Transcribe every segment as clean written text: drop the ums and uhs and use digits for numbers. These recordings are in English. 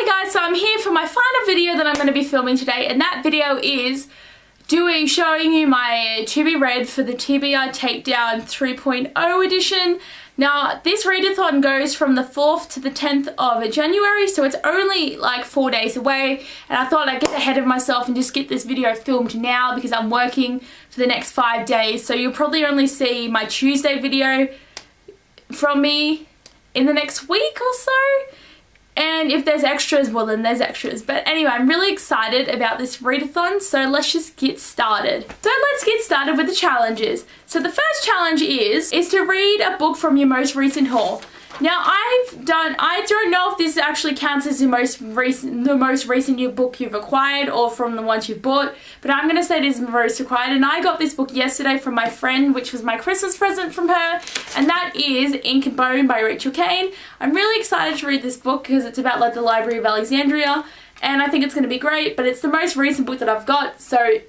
Hey guys, so I'm here for my final video that I'm going to be filming today, and that video is showing you my to be read for the TBR Takedown 3.0 edition. Now this readathon goes from the 4th to the 10th of January, so it's only like 4 days away, and I thought I'd get ahead of myself and just get this video filmed now because I'm working for the next 5 days, so you'll probably only see my Tuesday video from me in the next week or so. And if there's extras, well then there's extras. But anyway, I'm really excited about this readathon, so let's just get started. So let's get started with the challenges. So the first challenge is to read a book from your most recent haul. Now I don't know if this actually counts as the most recent new book you've acquired or from the ones you've bought, but I'm going to say it is most required, and I got this book yesterday from my friend, which was my Christmas present from her, and that is Ink and Bone by Rachel Kane. I'm really excited to read this book because it's about like the Library of Alexandria, and I think it's going to be great, but it's the most recent book that I've got, so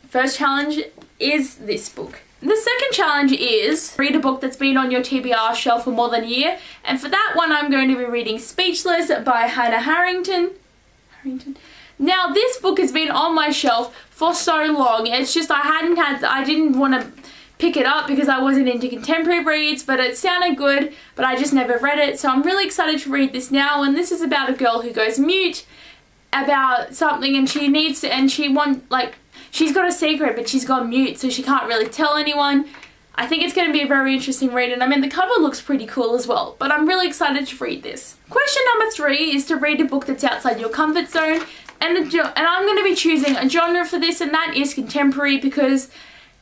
first challenge is this book. The second challenge is read a book that's been on your TBR shelf for more than a year, and for that one I'm going to be reading Speechless by Hannah Harrington. Now this book has been on my shelf for so long, it's just I didn't want to pick it up because I wasn't into contemporary reads, but it sounded good, but I just never read it, so I'm really excited to read this now. And this is about a girl who goes mute about something, and she needs to, and she's got a secret, but she's gone mute, so she can't really tell anyone. I think it's going to be a very interesting read, and I mean the cover looks pretty cool as well, but I'm really excited to read this. Question number 3 is to read a book that's outside your comfort zone, and I'm going to be choosing a genre for this, and that is contemporary, because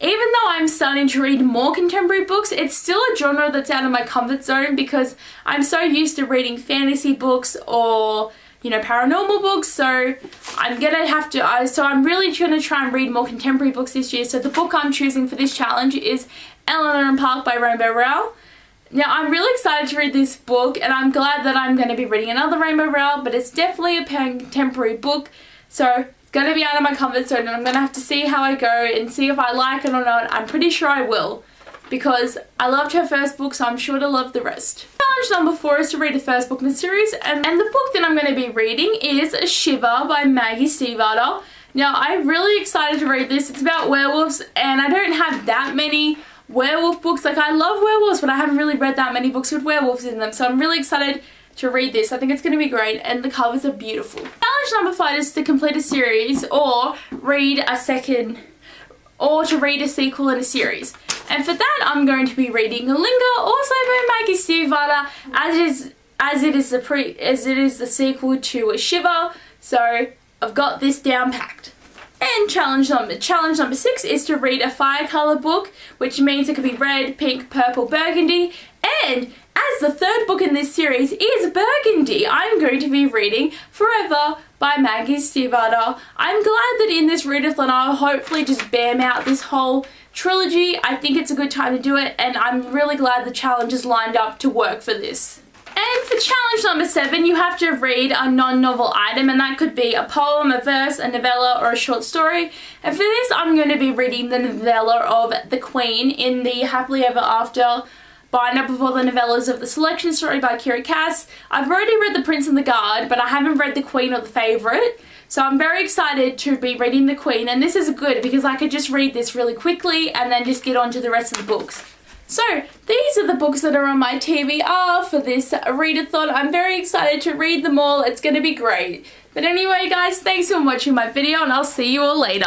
even though I'm starting to read more contemporary books, it's still a genre that's out of my comfort zone because I'm so used to reading fantasy books or, you know, paranormal books, so I'm gonna have to, so I'm really gonna try and read more contemporary books this year. So the book I'm choosing for this challenge is Eleanor and Park by Rainbow Rowell. Now I'm really excited to read this book, and I'm glad that I'm going to be reading another Rainbow Rowell, but it's definitely a contemporary book, so it's going to be out of my comfort zone, and I'm going to have to see how I go and see if I like it or not. I'm pretty sure I will, because I loved her first book, so I'm sure to love the rest. Challenge number 4 is to read the first book in the series, and the book that I'm going to be reading is Shiver by Maggie Stiefvater. Now I'm really excited to read this. It's about werewolves, and I don't have that many werewolf books. Like, I love werewolves, but I haven't really read that many books with werewolves in them, so I'm really excited to read this. I think it's going to be great, and the covers are beautiful. Challenge number 5 is to complete a series or read a sequel in a series. And for that, I'm going to be reading Linger, also by Maggie Stiefvater, as it is the sequel to Shiver. So I've got this down packed. And challenge number 6 is to read a fire color book, which means it could be red, pink, purple, burgundy. And as the third book in this series is burgundy, I'm going to be reading Forever by Maggie Stiefvater. I'm glad that in this readathon I'll hopefully just bam out this whole trilogy. I think it's a good time to do it, and I'm really glad the challenge is lined up to work for this. And for challenge number 7, you have to read a non-novel item, and that could be a poem, a verse, a novella, or a short story. And for this, I'm going to be reading the novella of The Queen in the Happily Ever After bind-up of all the novellas of the Selection Story by Kira Cass. I've already read The Prince and the Guard, but I haven't read The Queen or The Favourite. So I'm very excited to be reading The Queen, and this is good because I could just read this really quickly and then just get on to the rest of the books. So these are the books that are on my TBR for this readathon. I'm very excited to read them all. It's going to be great. But anyway guys, thanks for watching my video, and I'll see you all later.